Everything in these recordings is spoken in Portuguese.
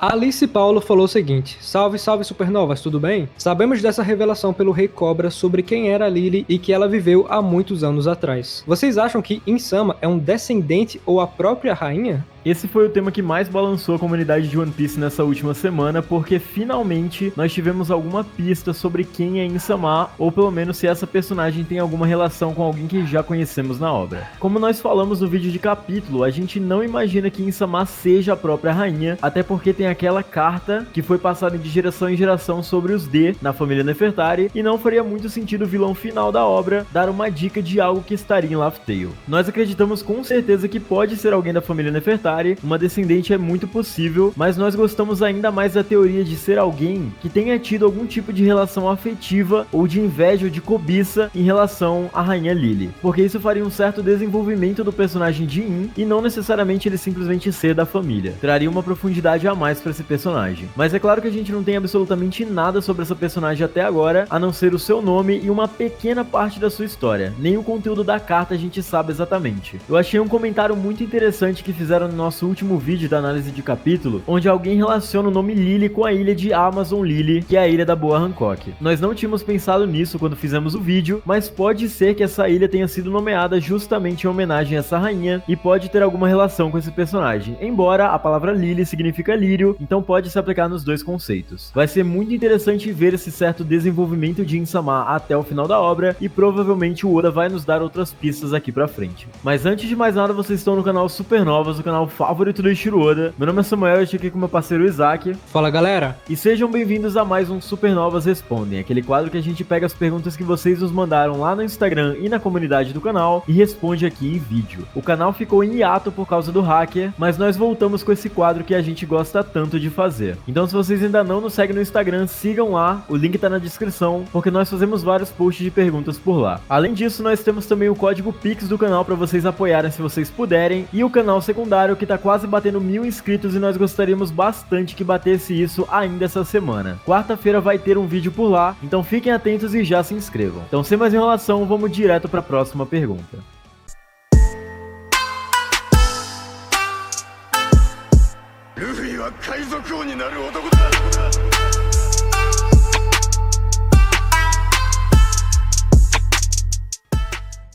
A Alice Paulo falou o seguinte: salve, salve supernovas, tudo bem? Sabemos dessa revelação pelo Rei Cobra sobre quem era a Lily e que ela viveu há muitos anos atrás. Vocês acham que Insama é um descendente ou a própria rainha? Esse foi o tema que mais balançou a comunidade de One Piece nessa última semana, porque finalmente nós tivemos alguma pista sobre quem é Insama, ou pelo menos se essa personagem tem alguma relação com alguém que já conhecemos na obra. Como nós falamos no vídeo de capítulo, a gente não imagina que Insama seja a própria rainha, até porque tem aquela carta que foi passada de geração em geração sobre os D na família Nefertari, e não faria muito sentido o vilão final da obra dar uma dica de algo que estaria em Laugh Tale. Nós acreditamos com certeza que pode ser alguém da família Nefertari, uma descendente é muito possível, mas nós gostamos ainda mais da teoria de ser alguém que tenha tido algum tipo de relação afetiva ou de inveja ou de cobiça em relação à rainha Lily, porque isso faria um certo desenvolvimento do personagem de In e não necessariamente ele simplesmente ser da família. Traria uma profundidade a mais para esse personagem. Mas é claro que a gente não tem absolutamente nada sobre essa personagem até agora, a não ser o seu nome e uma pequena parte da sua história. Nem o conteúdo da carta a gente sabe exatamente. Eu achei um comentário muito interessante que fizeram no nosso último vídeo da análise de capítulo, onde alguém relaciona o nome Lily com a ilha de Amazon Lily, que é a ilha da Boa Hancock. Nós não tínhamos pensado nisso quando fizemos o vídeo, mas pode ser que essa ilha tenha sido nomeada justamente em homenagem a essa rainha e pode ter alguma relação com esse personagem, embora a palavra Lily significa lírio, então pode se aplicar nos dois conceitos. Vai ser muito interessante ver esse certo desenvolvimento de Insama até o final da obra e provavelmente o Oda vai nos dar outras pistas aqui pra frente. Mas antes de mais nada, vocês estão no canal Supernovas, o canal favorito do Eiichiro Oda. Meu nome é Samuel, eu estou aqui com meu parceiro Isaac. Fala, galera! E sejam bem-vindos a mais um Supernovas Respondem, aquele quadro que a gente pega as perguntas que vocês nos mandaram lá no Instagram e na comunidade do canal e responde aqui em vídeo. O canal ficou em hiato por causa do hacker, mas nós voltamos com esse quadro que a gente gosta tanto de fazer. Então se vocês ainda não nos seguem no Instagram, sigam lá, o link tá na descrição, porque nós fazemos vários posts de perguntas por lá. Além disso, nós temos também o código Pix do canal para vocês apoiarem se vocês puderem, e o canal secundário que tá quase batendo 1000 inscritos e nós gostaríamos bastante que batesse isso ainda essa semana. Quarta-feira vai ter um vídeo por lá, então fiquem atentos e já se inscrevam. Então sem mais enrolação, vamos direto para a próxima pergunta.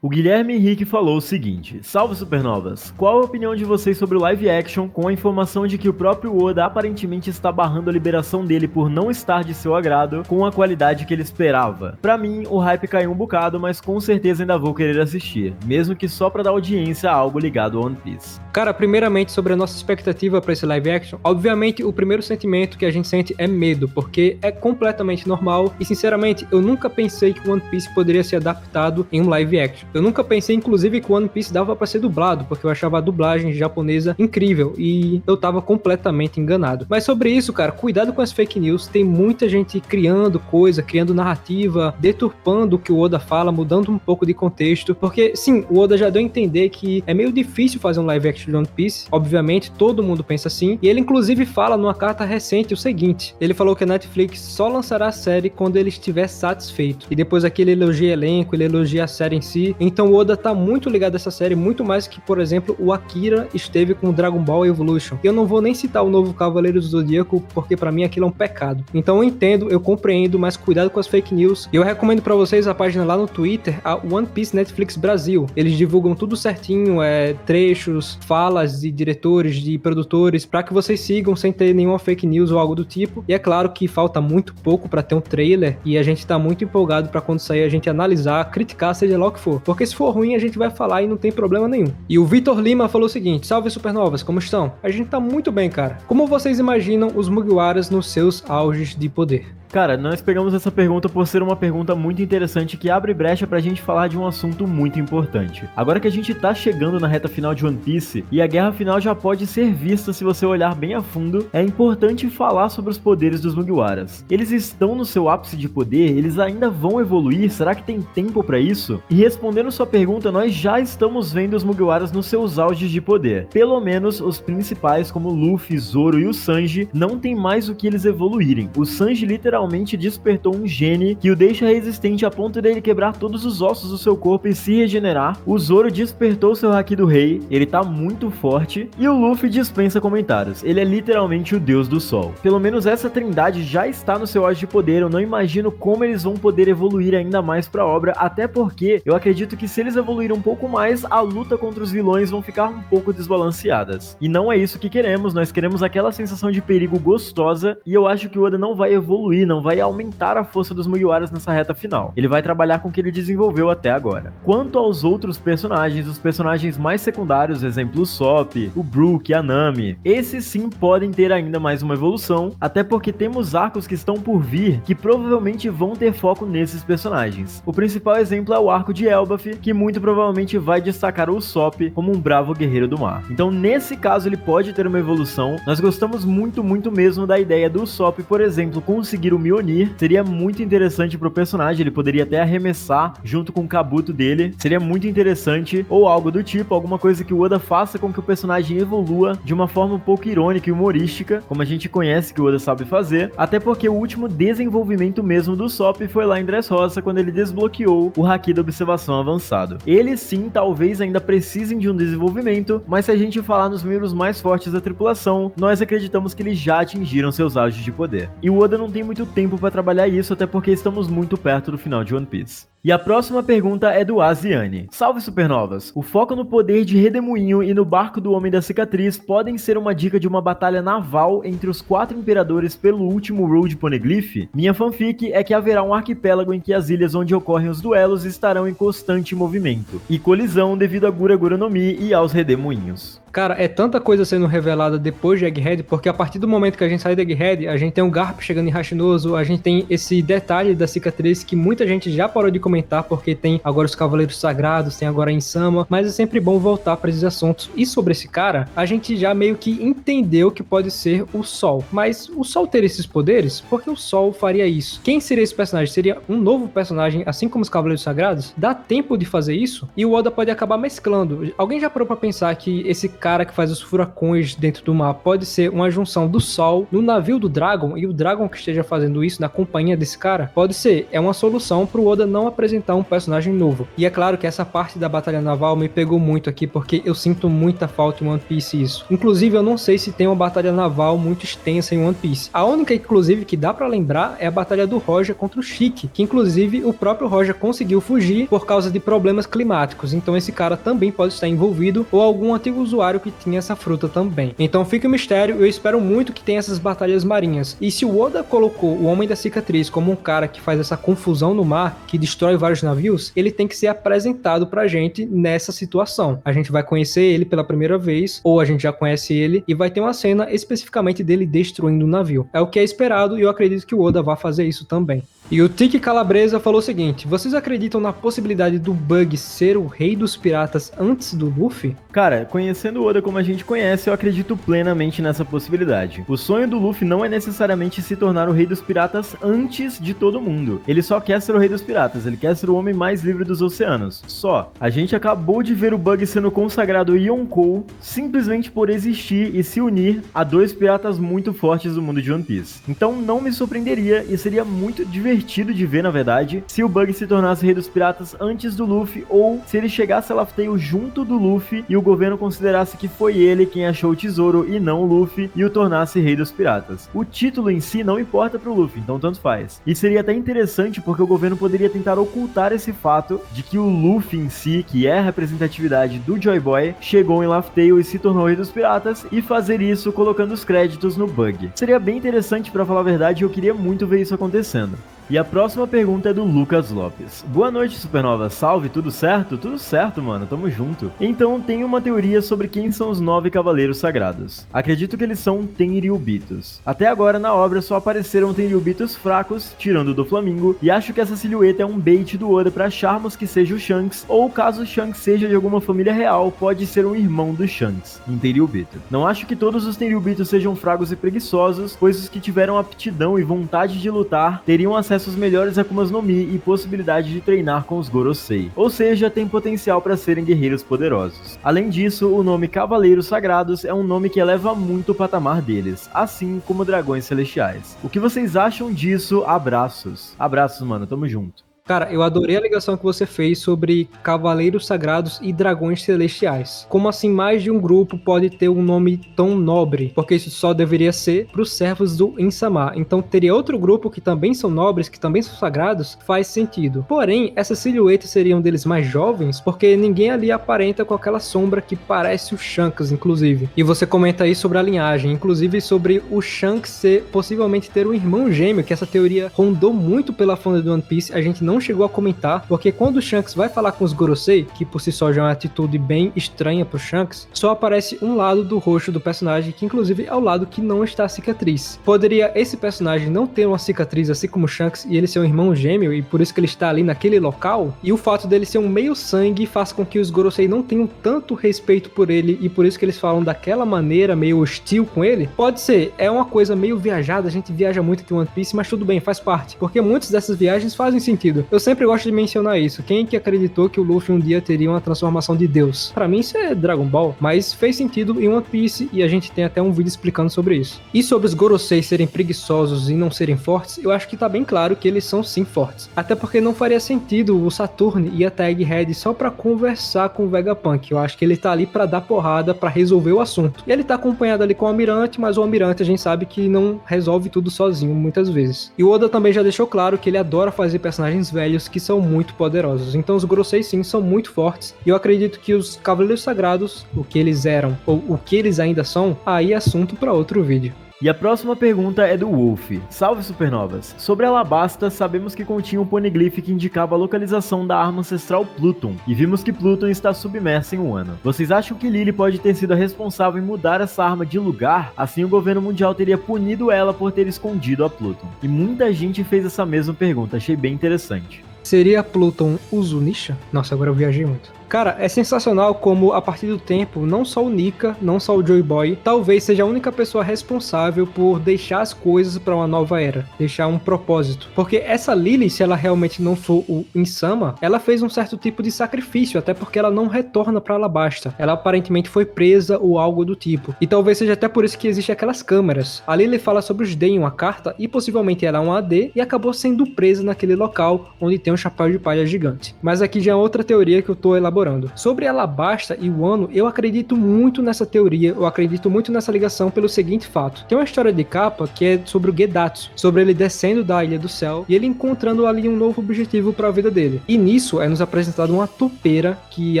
O Guilherme Henrique falou o seguinte: salve supernovas, qual a opinião de vocês sobre o live action com a informação de que o próprio Oda aparentemente está barrando a liberação dele por não estar de seu agrado com a qualidade que ele esperava? Pra mim, o hype caiu um bocado, mas com certeza ainda vou querer assistir, mesmo que só pra dar audiência a algo ligado a One Piece. Cara, primeiramente sobre a nossa expectativa pra esse live action, obviamente o primeiro sentimento que a gente sente é medo, porque é completamente normal e sinceramente eu nunca pensei que One Piece poderia ser adaptado em um live action. Eu nunca pensei, inclusive, que o One Piece dava pra ser dublado, porque eu achava a dublagem japonesa incrível e eu tava completamente enganado. Mas sobre isso, cara, cuidado com as fake news. Tem muita gente criando coisa, criando narrativa, deturpando o que o Oda fala, mudando um pouco de contexto, porque sim, o Oda já deu a entender que é meio difícil fazer um live action de One Piece. Obviamente, todo mundo pensa assim, e ele inclusive fala numa carta recente o seguinte: ele falou que a Netflix só lançará a série quando ele estiver satisfeito, e depois aqui ele elogia elenco, ele elogia a série em si. Então o Oda tá muito ligado a essa série, muito mais que, por exemplo, o Akira esteve com o Dragon Ball Evolution. Eu não vou nem citar o novo Cavaleiro do Zodíaco, porque pra mim aquilo é um pecado. Então eu entendo, eu compreendo, mas cuidado com as fake news. Eu recomendo pra vocês a página lá no Twitter, a One Piece Netflix Brasil. Eles divulgam tudo certinho, trechos, falas de diretores, de produtores, pra que vocês sigam sem ter nenhuma fake news ou algo do tipo. E é claro que falta muito pouco pra ter um trailer, e a gente tá muito empolgado pra quando sair a gente analisar, criticar, seja lá o que for. Porque se for ruim, a gente vai falar e não tem problema nenhum. E o Vitor Lima falou o seguinte: salve supernovas, como estão? A gente tá muito bem, cara. Como vocês imaginam os Mugiwaras nos seus auges de poder? Cara, nós pegamos essa pergunta por ser uma pergunta muito interessante que abre brecha pra gente falar de um assunto muito importante. Agora que a gente tá chegando na reta final de One Piece e a guerra final já pode ser vista se você olhar bem a fundo, é importante falar sobre os poderes dos Mugiwaras. Eles estão no seu ápice de poder? Eles ainda vão evoluir? Será que tem tempo pra isso? E respondendo sua pergunta, nós já estamos vendo os Mugiwaras nos seus auges de poder. Pelo menos os principais, como Luffy, Zoro e o Sanji, não tem mais o que eles evoluírem. O Sanji literalmente literalmente despertou um gene que o deixa resistente a ponto dele quebrar todos os ossos do seu corpo e se regenerar. O Zoro despertou seu Haki do Rei, ele tá muito forte, e o Luffy dispensa comentários, ele é literalmente o deus do sol. Pelo menos essa trindade já está no seu auge de poder, eu não imagino como eles vão poder evoluir ainda mais pra obra, até porque eu acredito que se eles evoluírem um pouco mais, a luta contra os vilões vão ficar um pouco desbalanceadas. E não é isso que queremos, nós queremos aquela sensação de perigo gostosa, e eu acho que o Oda não vai evoluir, não vai aumentar a força dos Mugiwaras nessa reta final. Ele vai trabalhar com o que ele desenvolveu até agora. Quanto aos outros personagens, os personagens mais secundários, exemplo o Sop, o Brook, a Nami, esses sim podem ter ainda mais uma evolução, até porque temos arcos que estão por vir que provavelmente vão ter foco nesses personagens. O principal exemplo é o arco de Elbaf, que muito provavelmente vai destacar o Sop como um bravo guerreiro do mar. Então nesse caso ele pode ter uma evolução. Nós gostamos muito mesmo da ideia do Sop, por exemplo, conseguir o Mjolnir. Seria muito interessante pro personagem, ele poderia até arremessar junto com o Kabuto dele, seria muito interessante, ou algo do tipo, alguma coisa que o Oda faça com que o personagem evolua de uma forma um pouco irônica e humorística, como a gente conhece que o Oda sabe fazer, até porque o último desenvolvimento mesmo do Sop foi lá em Dressrosa, quando ele desbloqueou o Haki da Observação Avançado. Eles sim, talvez ainda precisem de um desenvolvimento, mas se a gente falar nos membros mais fortes da tripulação, nós acreditamos que eles já atingiram seus auges de poder. E o Oda não tem muito tempo para trabalhar isso, até porque estamos muito perto do final de One Piece. E a próxima pergunta é do Asiane. Salve Supernovas! O foco no poder de Redemoinho e no barco do Homem da Cicatriz podem ser uma dica de uma batalha naval entre os 4 imperadores pelo último Road Poneglyph? Minha fanfic é que haverá um arquipélago em que as ilhas onde ocorrem os duelos estarão em constante movimento e colisão devido a Gura Gura no Mi e aos Redemoinhos. Cara, é tanta coisa sendo revelada depois de Egghead, porque a partir do momento que a gente sai de Egghead, a gente tem um Garp chegando em Rashinoso, a gente tem esse detalhe da cicatriz que muita gente já parou de comentar, porque tem agora os Cavaleiros Sagrados, tem agora a Insama, mas é sempre bom voltar para esses assuntos. E sobre esse cara, a gente já meio que entendeu que pode ser o Sol. Mas o Sol ter esses poderes? Por que o Sol faria isso? Quem seria esse personagem? Seria um novo personagem, assim como os Cavaleiros Sagrados? Dá tempo de fazer isso? E o Oda pode acabar mesclando. Alguém já parou pra pensar que esse cara que faz os furacões dentro do mar pode ser uma junção do Sol no navio do Dragon, e o Dragon que esteja fazendo isso na companhia desse cara? Pode ser, é uma solução pro Oda não apresentar um personagem novo. E é claro que essa parte da batalha naval me pegou muito aqui, porque eu sinto muita falta em One Piece isso. Inclusive eu não sei se tem uma batalha naval muito extensa em One Piece. A única inclusive que dá pra lembrar é a batalha do Roger contra o Chique, que inclusive o próprio Roger conseguiu fugir por causa de problemas climáticos, então esse cara também pode estar envolvido, ou algum antigo usuário que tinha essa fruta também. Então fica o mistério, eu espero muito que tenha essas batalhas marinhas. E se o Oda colocou o Homem da Cicatriz como um cara que faz essa confusão no mar, que destrói vários navios, ele tem que ser apresentado pra gente nessa situação. A gente vai conhecer ele pela primeira vez, ou a gente já conhece ele, e vai ter uma cena especificamente dele destruindo o navio. É o que é esperado e eu acredito que o Oda vai fazer isso também. E o Tiki Calabresa falou o seguinte: vocês acreditam na possibilidade do Bug ser o rei dos piratas antes do Luffy? Cara, conhecendo o Oda como a gente conhece, eu acredito plenamente nessa possibilidade. O sonho do Luffy não é necessariamente se tornar o rei dos piratas antes de todo mundo. Ele só quer ser o rei dos piratas, ele quer ser o homem mais livre dos oceanos. Só. A gente acabou de ver o Bug sendo consagrado Yonkou simplesmente por existir e se unir a 2 piratas muito fortes do mundo de One Piece. Então não me surpreenderia e seria muito divertido de ver, na verdade, se o Bug se tornasse rei dos piratas antes do Luffy, ou se ele chegasse a Laugh Tale junto do Luffy e o governo considerasse que foi ele quem achou o tesouro e não o Luffy e o tornasse rei dos piratas. O título em si não importa pro Luffy, então tanto faz. E seria até interessante porque o governo poderia tentar ocultar esse fato de que o Luffy em si, que é a representatividade do Joy Boy, chegou em Laugh Tale e se tornou rei dos piratas, e fazer isso colocando os créditos no Bug. Seria bem interessante, pra falar a verdade, e eu queria muito ver isso acontecendo. E a próxima pergunta é do Lucas Lopes. Boa noite, Supernova. Salve, tudo certo? Tudo certo, mano, tamo junto. Então, tenho uma teoria sobre quem são os 9 Cavaleiros Sagrados. Acredito que eles são Tenryubitos. Até agora, na obra, só apareceram Tenryubitos fracos, tirando o do Flamingo, e acho que essa silhueta é um bait do Oda pra acharmos que seja o Shanks, ou caso o Shanks seja de alguma família real, pode ser um irmão do Shanks, em Tenryubito. Não acho que todos os Tenryubitos sejam fracos e preguiçosos, pois os que tiveram aptidão e vontade de lutar teriam acesso acesso aos melhores Akumas no Mi e possibilidade de treinar com os Gorosei, ou seja, tem potencial para serem guerreiros poderosos. Além disso, o nome Cavaleiros Sagrados é um nome que eleva muito o patamar deles, assim como dragões celestiais. O que vocês acham disso? Abraços. Abraços, mano, tamo junto. Cara, eu adorei a ligação que você fez sobre Cavaleiros Sagrados e Dragões Celestiais. Como assim mais de um grupo pode ter um nome tão nobre? Porque isso só deveria ser para os servos do Insama. Então teria outro grupo que também são nobres, que também são sagrados? Faz sentido. Porém, essas silhuetas seriam deles mais jovens, porque ninguém ali aparenta com aquela sombra que parece o Shanks, inclusive. E você comenta aí sobre a linhagem, inclusive sobre o Shanks possivelmente ter um irmão gêmeo, que essa teoria rondou muito pela fã do One Piece. A gente não chegou a comentar, porque quando o Shanks vai falar com os Gorosei, que por si só já é uma atitude bem estranha pro Shanks, só aparece um lado do rosto do personagem, que inclusive é o lado que não está a cicatriz. Poderia esse personagem não ter uma cicatriz assim como o Shanks e ele ser um irmão gêmeo, e por isso que ele está ali naquele local? E o fato dele ser um meio sangue faz com que os Gorosei não tenham tanto respeito por ele, e por isso que eles falam daquela maneira meio hostil com ele? Pode ser, é uma coisa meio viajada, a gente viaja muito aqui em One Piece, mas tudo bem, faz parte, porque muitas dessas viagens fazem sentido. Eu sempre gosto de mencionar isso. Quem que acreditou que o Luffy um dia teria uma transformação de Deus? Pra mim isso é Dragon Ball, mas fez sentido em One Piece e a gente tem até um vídeo explicando sobre isso. E sobre os Gorosei serem preguiçosos e não serem fortes, eu acho que tá bem claro que eles são sim fortes. Até porque não faria sentido o Saturn ir até Egghead só pra conversar com o Vegapunk. Eu acho que ele tá ali pra dar porrada, pra resolver o assunto. E ele tá acompanhado ali com o Almirante, mas o Almirante a gente sabe que não resolve tudo sozinho muitas vezes. E o Oda também já deixou claro que ele adora fazer personagens velhos que são muito poderosos. Então os Gorosei sim são muito fortes, e eu acredito que os Cavaleiros Sagrados, o que eles eram ou o que eles ainda são, aí é assunto para outro vídeo. E a próxima pergunta é do Wolf. Salve Supernovas! Sobre Alabasta, sabemos que continha um poneglyph que indicava a localização da arma ancestral Pluton, e vimos que Pluton está submersa em um ano. Vocês acham que Lily pode ter sido a responsável em mudar essa arma de lugar? Assim o governo mundial teria punido ela por ter escondido a Pluton. E muita gente fez essa mesma pergunta, achei bem interessante. Seria Pluton o Zunisha? Nossa, agora eu viajei muito. Cara, é sensacional como, a partir do tempo, não só o Nika, não só o Joy Boy, talvez seja a única pessoa responsável por deixar as coisas para uma nova era, deixar um propósito. Porque essa Lily, se ela realmente não for o Insama, ela fez um certo tipo de sacrifício, até porque ela não retorna para Alabasta. Ela aparentemente foi presa ou algo do tipo. E talvez seja até por isso que existem aquelas câmeras. A Lily fala sobre os D em uma carta, e possivelmente ela é um AD, e acabou sendo presa naquele local onde tem um chapéu de palha gigante. Mas aqui já é outra teoria que eu tô elaborando. Sobre Alabasta e Wano, eu acredito muito nessa teoria, eu acredito muito nessa ligação pelo seguinte fato. Tem uma história de capa que é sobre o Gedatsu, sobre ele descendo da Ilha do Céu e ele encontrando ali um novo objetivo para a vida dele. E nisso é nos apresentado uma topeira que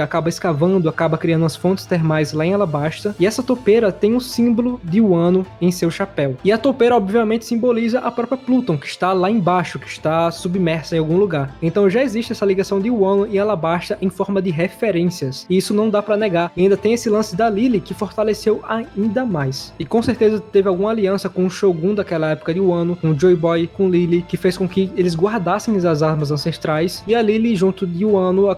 acaba escavando, acaba criando as fontes termais lá em Alabasta, e essa topeira tem um símbolo de Wano em seu chapéu. E a topeira obviamente simboliza a própria Pluton, que está lá embaixo, que está submersa em algum lugar. Então já existe essa ligação de Wano e Alabasta em forma de referências, e isso não dá pra negar. E ainda tem esse lance da Lily que fortaleceu ainda mais, e com certeza teve alguma aliança com o Shogun daquela época de Wano, com o Joy Boy, com Lily, que fez com que eles guardassem as armas ancestrais, e a Lily junto de Wano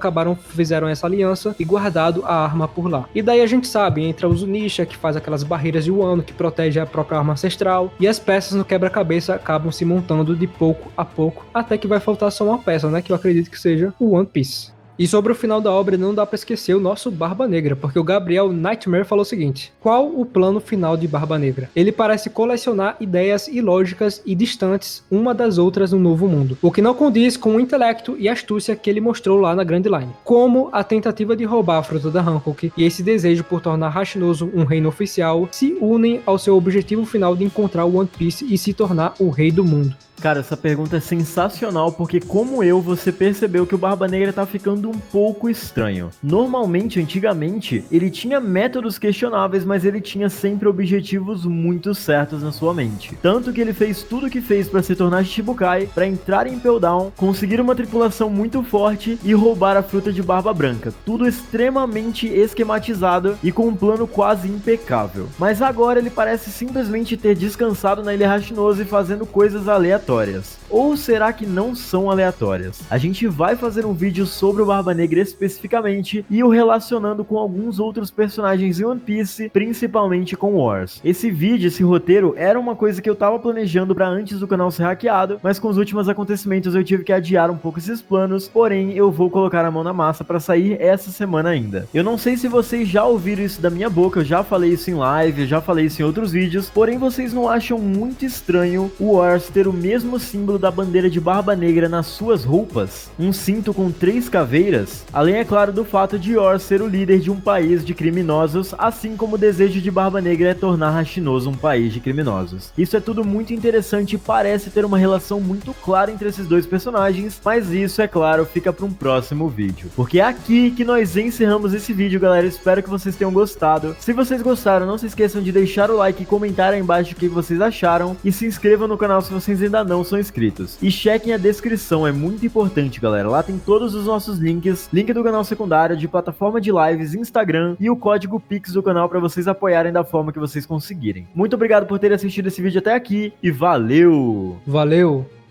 fizeram essa aliança e guardado a arma por lá. E daí a gente sabe, entra o Zunisha, que faz aquelas barreiras de Wano, que protege a própria arma ancestral, e as peças no quebra-cabeça acabam se montando de pouco a pouco, até que vai faltar só uma peça, né, que eu acredito que seja o One Piece. E sobre o final da obra, não dá pra esquecer o nosso Barba Negra, porque o Gabriel Nightmare falou o seguinte: qual o plano final de Barba Negra? Ele parece colecionar ideias ilógicas e distantes uma das outras no novo mundo, o que não condiz com o intelecto e astúcia que ele mostrou lá na Grand Line, como a tentativa de roubar a fruta da Hancock e esse desejo por tornar Hashinozu um reino oficial se unem ao seu objetivo final de encontrar o One Piece e se tornar o rei do mundo. Cara, essa pergunta é sensacional porque, como eu, você percebeu que o Barba Negra tá ficando um pouco estranho. Normalmente, antigamente, ele tinha métodos questionáveis, mas ele tinha sempre objetivos muito certos na sua mente. Tanto que ele fez tudo o que fez pra se tornar Shichibukai, pra entrar em Impel Down, conseguir uma tripulação muito forte e roubar a fruta de Barba Branca. Tudo extremamente esquematizado e com um plano quase impecável. Mas agora ele parece simplesmente ter descansado na Ilha Hashinozu e fazendo coisas aleatórias. aleatórias? Ou será que não são aleatórias? A gente vai fazer um vídeo sobre o Barba Negra especificamente e o relacionando com alguns outros personagens em One Piece, principalmente com Wars. Esse vídeo, esse roteiro, era uma coisa que eu tava planejando pra antes do canal ser hackeado, mas com os últimos acontecimentos eu tive que adiar um pouco esses planos, porém eu vou colocar a mão na massa pra sair essa semana ainda. Eu não sei se vocês já ouviram isso da minha boca, eu já falei isso em live, eu já falei isso em outros vídeos, porém vocês não acham muito estranho o Wars ter o mesmo símbolo da bandeira de Barba Negra nas suas roupas? Um cinto com 3 caveiras? Além, é claro, do fato de Yor ser o líder de um país de criminosos, assim como o desejo de Barba Negra é tornar Hashinozo um país de criminosos. Isso é tudo muito interessante e parece ter uma relação muito clara entre esses dois personagens, mas isso, é claro, fica para um próximo vídeo. Porque é aqui que nós encerramos esse vídeo, galera. Espero que vocês tenham gostado. Se vocês gostaram, não se esqueçam de deixar o like e comentar aí embaixo o que vocês acharam, e se inscrevam no canal se vocês ainda não são inscritos. E chequem a descrição, é muito importante, galera. Lá tem todos os nossos links, link do canal secundário, de plataforma de lives, Instagram e o código Pix do canal para vocês apoiarem da forma que vocês conseguirem. Muito obrigado por terem assistido esse vídeo até aqui e valeu! Valeu!